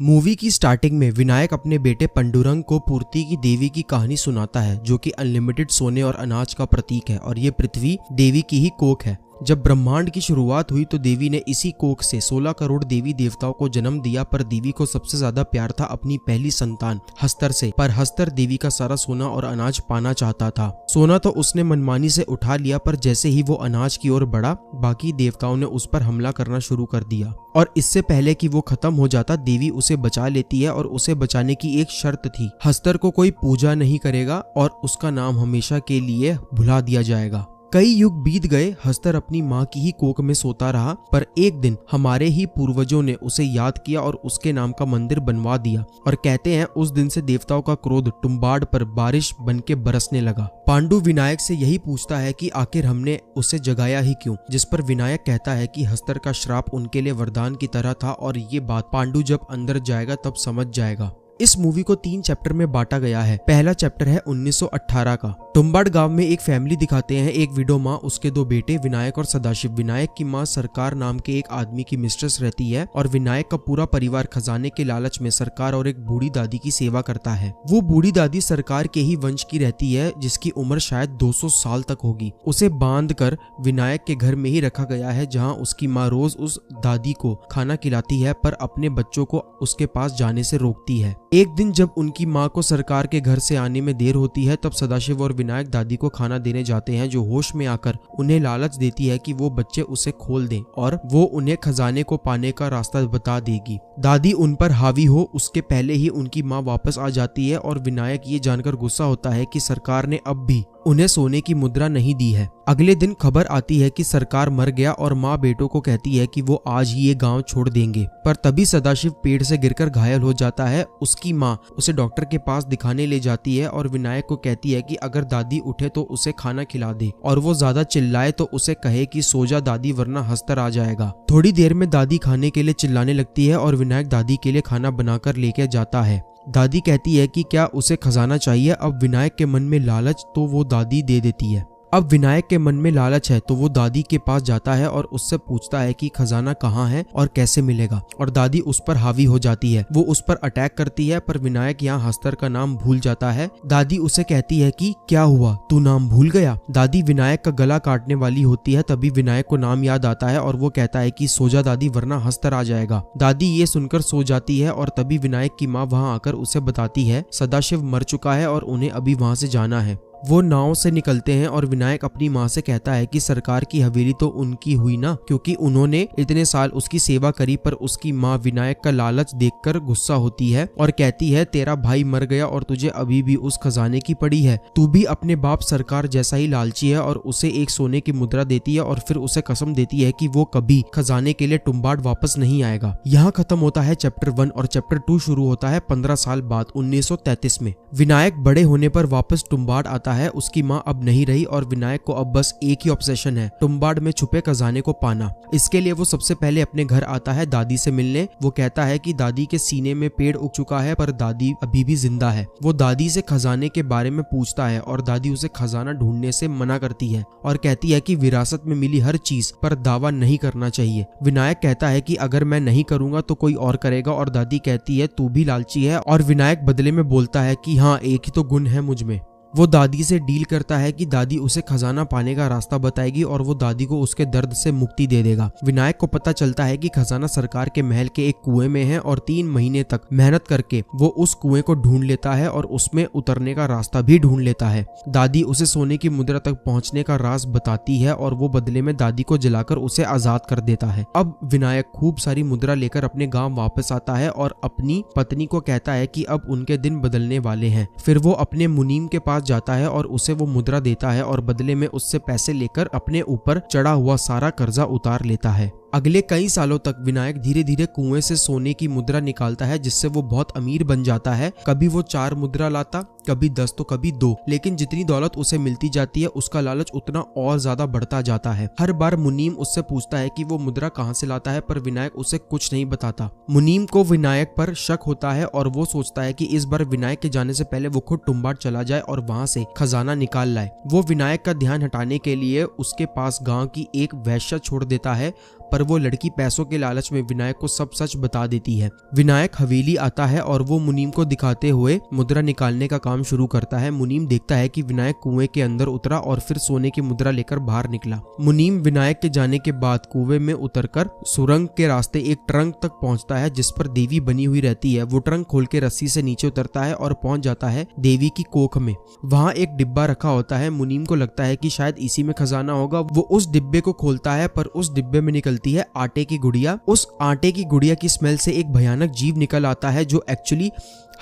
Movie की starting में विनायक अपने बेटे पंडुरंग को पूर्ति की देवी की कहानी सुनाता है, जो कि अनलिमिटेड सोने और अनाज का प्रतीक है और ये पृथ्वी देवी की ही कोख है। जब ब्रह्मांड की शुरुआत हुई तो देवी ने इसी कोख से 16 करोड़ देवी देवताओं को जन्म दिया, पर देवी को सबसे ज्यादा प्यार था अपनी पहली संतान हस्तर से। पर हस्तर देवी का सारा सोना और अनाज पाना चाहता था। सोना तो उसने मनमानी से उठा लिया, पर जैसे ही वो अनाज की ओर बढ़ा, बाकी देवताओं ने उस पर हमला करना शुरू कर दिया और इससे पहले कि वो खत्म हो जाता, देवी उसे बचा लेती है और उसे बचाने की एक शर्त थी, हस्तर को कोई पूजा नहीं करेगा और उसका नाम हमेशा के लिए भुला दिया जाएगा। कई युग बीत गए, हस्तर अपनी माँ की ही कोख में सोता रहा, पर एक दिन हमारे ही पूर्वजों ने उसे याद किया और उसके नाम का मंदिर बनवा दिया। और कहते हैं उस दिन से देवताओं का क्रोध तुम्बाड़ पर बारिश बन के बरसने लगा। पांडु विनायक से यही पूछता है कि आखिर हमने उसे जगाया ही क्यों, जिस पर विनायक कहता है कि हस्तर का श्राप उनके लिए वरदान की तरह था और ये बात पांडु जब अंदर जाएगा तब समझ जाएगा। इस मूवी को 3 चैप्टर में बांटा गया है। पहला चैप्टर है 1918 का। तुम्बाड़ गांव में एक फैमिली दिखाते हैं, एक विडो माँ, उसके 2 बेटे विनायक और सदाशिव। विनायक की माँ सरकार नाम के एक आदमी की मिस्ट्रेस रहती है और विनायक का पूरा परिवार खजाने के लालच में सरकार और एक बूढ़ी दादी की सेवा करता है। वो बूढ़ी दादी सरकार के ही वंश की रहती है, जिसकी उम्र शायद 200 साल तक होगी। उसे बांध कर विनायक के घर में ही रखा गया है, जहाँ उसकी माँ रोज उस दादी को खाना खिलाती है, पर अपने बच्चों को उसके पास जाने से रोकती है। एक दिन जब उनकी माँ को सरकार के घर से आने में देर होती है, तब सदाशिव और विनायक दादी को खाना देने जाते हैं, जो होश में आकर उन्हें लालच देती है कि वो बच्चे उसे खोल दें और वो उन्हें खजाने को पाने का रास्ता बता देगी। दादी उन पर हावी हो उसके पहले ही उनकी माँ वापस आ जाती है और विनायक ये जानकर गुस्सा होता है कि सरकार ने अब भी उन्हें सोने की मुद्रा नहीं दी है। अगले दिन खबर आती है कि सरकार मर गया और माँ बेटों को कहती है कि वो आज ही ये गांव छोड़ देंगे, पर तभी सदाशिव पेड़ से गिरकर घायल हो जाता है। उसकी माँ उसे डॉक्टर के पास दिखाने ले जाती है और विनायक को कहती है कि अगर दादी उठे तो उसे खाना खिला दे और वो ज्यादा चिल्लाए तो उसे कहे कि सो जा दादी, वरना हस्तर आ जाएगा। थोड़ी देर में दादी खाने के लिए चिल्लाने लगती है और विनायक दादी के लिए खाना बनाकर लेके जाता है। दादी कहती है कि क्या उसे खजाना चाहिए। अब विनायक के मन में लालच, तो वो दादी दे देती है। अब विनायक के मन में लालच है तो वो दादी के पास जाता है और उससे पूछता है कि खजाना कहाँ है और कैसे मिलेगा, और दादी उस पर हावी हो जाती है। वो उस पर अटैक करती है, पर विनायक यहाँ हस्तर का नाम भूल जाता है। दादी उसे कहती है कि क्या हुआ, तू नाम भूल गया। दादी विनायक का गला काटने वाली होती है, तभी विनायक को नाम याद आता है और वो कहता है कि सो जा दादी, वरना हस्तर आ जाएगा। दादी ये सुनकर सो जाती है और तभी विनायक की माँ वहाँ आकर उसे बताती है सदाशिव मर चुका है और उन्हें अभी वहाँ से जाना है। वो नाव से निकलते हैं और विनायक अपनी माँ से कहता है कि सरकार की हवेली तो उनकी हुई ना, क्योंकि उन्होंने इतने साल उसकी सेवा करी। पर उसकी माँ विनायक का लालच देखकर गुस्सा होती है और कहती है तेरा भाई मर गया और तुझे अभी भी उस खजाने की पड़ी है। तू भी अपने बाप सरकार जैसा ही लालची है, और उसे एक सोने की मुद्रा देती है और फिर उसे कसम देती है कि वो कभी खजाने के लिए तुम्बाड़ वापस नहीं आएगा। यहाँ खत्म होता है चैप्टर 1 और चैप्टर 2 शुरू होता है 15 साल बाद 1933 में। विनायक बड़े होने पर वापस तुम्बाड़ आता है। उसकी माँ अब नहीं रही और विनायक को अब बस एक ही ऑब्सेशन है, तुम्बाड़ में छुपे खजाने को पाना। इसके लिए वो सबसे पहले अपने घर आता है दादी से मिलने। वो कहता है कि दादी के सीने में पेड़ उग चुका है, पर दादी अभी भी जिंदा है। वो दादी से खजाने के बारे में पूछता है और दादी उसे खजाना ढूंढने से मना करती है और कहती है कि विरासत में मिली हर चीज पर दावा नहीं करना चाहिए। विनायक कहता है कि अगर मैं नहीं करूंगा तो कोई और करेगा, और दादी कहती है तू भी लालची है, और विनायक बदले में बोलता है कि हाँ, एक ही तो गुण है मुझ में। वो दादी से डील करता है कि दादी उसे खजाना पाने का रास्ता बताएगी और वो दादी को उसके दर्द से मुक्ति दे देगा। विनायक को पता चलता है कि खजाना सरकार के महल के एक कुएं में है और 3 महीने तक मेहनत करके वो उस कुएं को ढूंढ लेता है और उसमें उतरने का रास्ता भी ढूंढ लेता है। दादी उसे सोने की मुद्रा तक पहुंचने का राज बताती है और वो बदले में दादी को जलाकर उसे आजाद कर देता है। अब विनायक खूब सारी मुद्रा लेकर अपने गाँव वापस आता है और अपनी पत्नी को कहता है कि अब उनके दिन बदलने वाले हैं। फिर वो अपने मुनीम के पास जाता है और उसे वो मुद्रा देता है और बदले में उससे पैसे लेकर अपने ऊपर चढ़ा हुआ सारा कर्जा उतार लेता है। अगले कई सालों तक विनायक धीरे धीरे कुएं से सोने की मुद्रा निकालता है, जिससे वो बहुत अमीर बन जाता है। कभी वो 4 मुद्रा लाता, कभी 10 तो कभी 2, लेकिन जितनी दौलत उसे मिलती जाती है उसका लालच उतना और ज्यादा बढ़ता जाता है। हर बार मुनीम उससे पूछता है कि वो मुद्रा कहाँ से लाता है, पर विनायक उसे कुछ नहीं बताता। मुनीम को विनायक पर शक होता है और वो सोचता है कि इस बार विनायक के जाने से पहले वो खुद तुम्बाड़ चला जाए और वहाँ से खजाना निकाल लाए। वो विनायक का ध्यान हटाने के लिए उसके पास गाँव की एक वेश्या छोड़ देता है, पर वो लड़की पैसों के लालच में विनायक को सब सच बता देती है। विनायक हवेली आता है और वो मुनीम को दिखाते हुए मुद्रा निकालने का काम शुरू करता है। मुनीम देखता है कि विनायक कुएं के अंदर उतरा और फिर सोने की मुद्रा लेकर बाहर निकला। मुनीम विनायक के जाने के बाद कुएं में उतरकर सुरंग के रास्ते एक ट्रंक तक पहुंचता है जिस पर देवी बनी हुई रहती है। वो ट्रंक खोल के रस्सी से नीचे उतरता है और पहुंच जाता है देवी की कोख में। वहां एक डिब्बा रखा होता है। मुनीम को लगता है कि शायद इसी में खजाना होगा। वो उस डिब्बे को खोलता है पर उस डिब्बे में निकलती है आटे की गुड़िया। उस आटे की गुड़िया की स्मेल से एक भयानक जीव निकल आता है जो एक्चुअली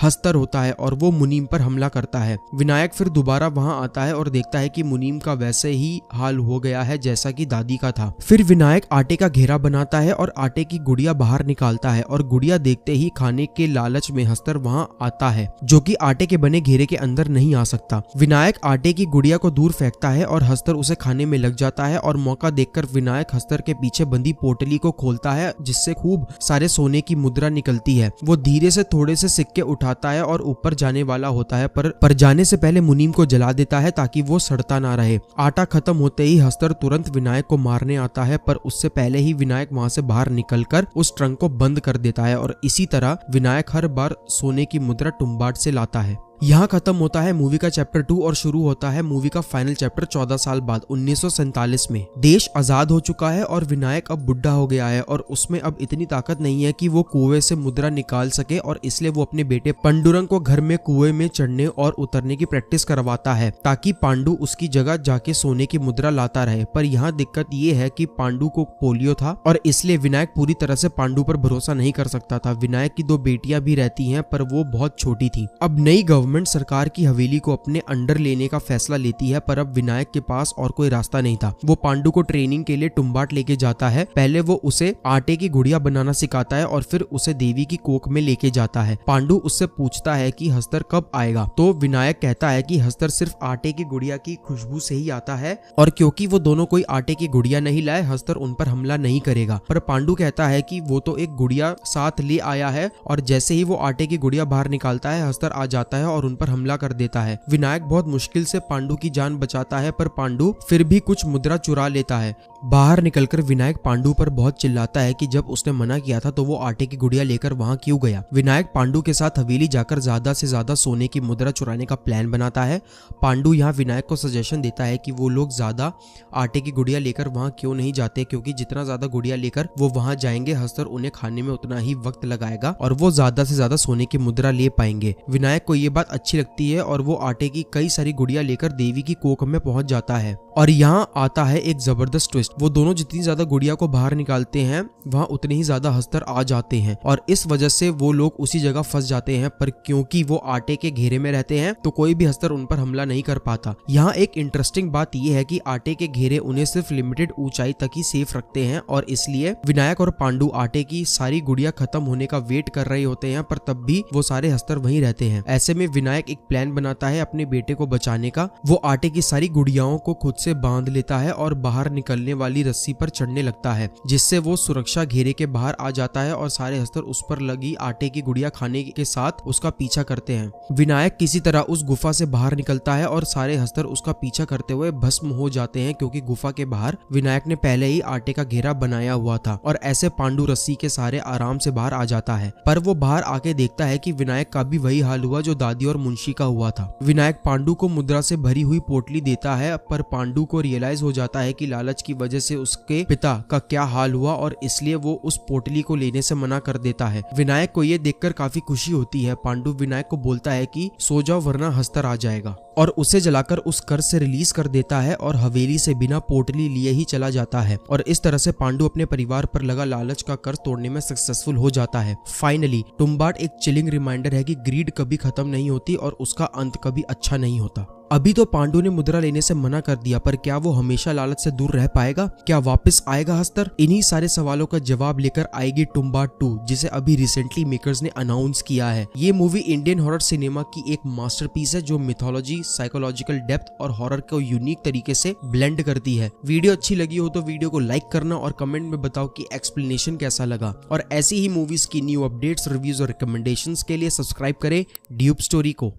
हस्तर होता है और वो मुनीम पर हमला करता है। विनायक फिर दोबारा वहां आता है और देखता है कि मुनीम का वैसे ही हाल हो गया है जैसा कि दादी का था। फिर विनायक आटे का घेरा बनाता है और आटे की गुड़िया बाहर निकालता है और गुड़िया देखते ही खाने के लालच में हस्तर वहां आता है जो कि आटे के बने घेरे के अंदर नहीं आ सकता। विनायक आटे की गुड़िया को दूर फेंकता है और हस्तर उसे खाने में लग जाता है और मौका देखकर विनायक हस्तर के पीछे बंधी पोटली को खोलता है जिससे खूब सारे सोने की मुद्रा निकलती है। वो धीरे से थोड़े से सिक्के उठाता है और ऊपर जाने वाला होता है पर जाने से पहले मुनीम को जला देता है ताकि वो सड़ता ना रहे। आटा खत्म होते ही हस्तर तुरंत विनायक को मारने आता है पर उससे पहले ही विनायक वहां से बाहर निकलकर उस ट्रंक को बंद कर देता है और इसी तरह विनायक हर बार सोने की मुद्रा टुम्बाट से लाता है। यहाँ खत्म होता है मूवी का चैप्टर 2 और शुरू होता है मूवी का फाइनल चैप्टर 14 साल बाद 1947 में। देश आजाद हो चुका है और विनायक अब बुढ़ा हो गया है और उसमें अब इतनी ताकत नहीं है कि वो कुएं से मुद्रा निकाल सके और इसलिए वो अपने बेटे पांडुरंग को घर में कुएं में चढ़ने और उतरने की प्रैक्टिस करवाता है ताकि पांडु उसकी जगह जाके सोने की मुद्रा लाता रहे। पर यहाँ दिक्कत ये है कि पांडु को पोलियो था और इसलिए विनायक पूरी तरह से पांडु पर भरोसा नहीं कर सकता था। विनायक की 2 बेटियां भी रहती हैं पर वो बहुत छोटी थी। अब नई गवर्नमेंट सरकार की हवेली को अपने अंडर लेने का फैसला लेती है पर अब विनायक के पास और कोई रास्ता नहीं था। वो पांडु को ट्रेनिंग के लिए टुम्बाट लेके जाता है। पहले वो उसे आटे की गुड़िया बनाना सिखाता है और फिर उसे देवी की कोख में लेके जाता है। पांडु उससे पूछता है कि हस्तर कब आएगा तो विनायक कहता है कि हस्तर सिर्फ आटे की गुड़िया की खुशबू से ही आता है और क्योंकि वो दोनों कोई आटे की गुड़िया नहीं लाए हस्तर उन पर हमला नहीं करेगा। पर पांडु कहता है कि वो तो एक गुड़िया साथ ले आया है और जैसे ही वो आटे की गुड़िया बाहर निकालता है हस्तर आ जाता है और उन पर हमला कर देता है। विनायक बहुत मुश्किल से पांडु की जान बचाता है पर पांडु फिर भी कुछ मुद्रा चुरा लेता है। बाहर निकलकर विनायक पांडु पर बहुत चिल्लाता है कि जब उसने मना किया था तो वो आटे की गुड़िया लेकर वहां क्यों गया। विनायक पांडु के साथ हवेली जाकर ज्यादा से ज्यादा सोने की मुद्रा चुराने का प्लान बनाता है। पांडु यहाँ विनायक को सजेशन देता है कि वो लोग ज्यादा आटे की गुड़िया लेकर वहां क्यों नहीं जाते क्योंकि जितना ज्यादा गुड़िया लेकर वो वहां जाएंगे हस्तर उन्हें खाने में उतना ही वक्त लगाएगा और वो ज्यादा से ज्यादा सोने की मुद्रा ले पाएंगे। विनायक को ये बात अच्छी लगती है और वो आटे की कई सारी गुड़िया लेकर देवी की कोख में पहुंच जाता है। और यहाँ आता है एक जबरदस्त ट्विस्ट। वो दोनों जितनी ज्यादा गुड़िया को बाहर निकालते हैं वहां उतने ही ज्यादा हस्तर आ जाते हैं और इस वजह से वो लोग उसी जगह फंस जाते हैं। पर क्योंकि वो आटे के घेरे में रहते हैं तो कोई भी हस्तर उन पर हमला नहीं कर पाता। यहाँ एक इंटरेस्टिंग बात यह है कि आटे के घेरे उन्हें सिर्फ लिमिटेड ऊंचाई तक ही सेफ रखते हैं और इसलिए विनायक और पांडु आटे की सारी गुड़िया खत्म होने का वेट कर रहे होते हैं पर तब भी वो सारे हस्तर वहीं रहते हैं। ऐसे में विनायक एक प्लान बनाता है अपने बेटे को बचाने का। वो आटे की सारी गुड़ियाओं को खुद से बांध लेता है और बाहर निकलने वाली रस्सी पर चढ़ने लगता है जिससे वो सुरक्षा घेरे के बाहर आ जाता है और सारे हस्तर उस पर लगी आटे की गुड़िया खाने के साथ उसका पीछा करते हैं। विनायक किसी तरह उस गुफा से बाहर निकलता है और सारे हस्तर उसका पीछा करते हुए भस्म हो जाते हैं क्योंकि गुफा के बाहर विनायक ने पहले ही आटे का घेरा बनाया हुआ था और ऐसे पांडु रस्सी के सहारे आराम से बाहर आ जाता है। पर वो बाहर आके देखता है कि विनायक का भी वही हाल हुआ जो दादी और मुंशी का हुआ था। विनायक पांडु को मुद्रा से भरी हुई पोटली देता है पर पांडु को रियलाइज हो जाता है कि लालच की वजह से उसके पिता का क्या हाल हुआ और इसलिए वो उस पोटली को लेने से मना कर देता है। विनायक को ये देखकर काफी खुशी होती है। पांडु विनायक को बोलता है कि सो जाओ वरना हस्तर आ जाएगा और उसे जलाकर उस कर्ज से रिलीज कर देता है और हवेली से बिना पोटली लिए ही चला जाता है और इस तरह से पांडु अपने परिवार पर लगा लालच का कर्ज तोड़ने में सक्सेसफुल हो जाता है। फाइनली टुम्बाट एक चिलिंग रिमाइंडर है कि ग्रीड कभी खत्म नहीं होती और उसका अंत कभी अच्छा नहीं होता। अभी तो पांडु ने मुद्रा लेने से मना कर दिया पर क्या वो हमेशा लालच से दूर रह पाएगा? क्या वापस आएगा हस्तर? इन्हीं सारे सवालों का जवाब लेकर आएगी टुम्बाट 2 जिसे अभी रिसेंटली मेकर्स ने अनाउंस किया है। ये मूवी इंडियन हॉरर सिनेमा की एक मास्टरपीस है जो मिथोलॉजी, साइकोलॉजिकल डेप्थ और हॉरर को यूनिक तरीके से ब्लेंड करती है। वीडियो अच्छी लगी हो तो वीडियो को लाइक करना और कमेंट में बताओ कि एक्सप्लेनेशन कैसा लगा और ऐसी ही मूवीज की न्यू अपडेट्स, रिव्यूज और रिकमेंडेशंस के लिए सब्सक्राइब करें ड्यूब स्टोरी को।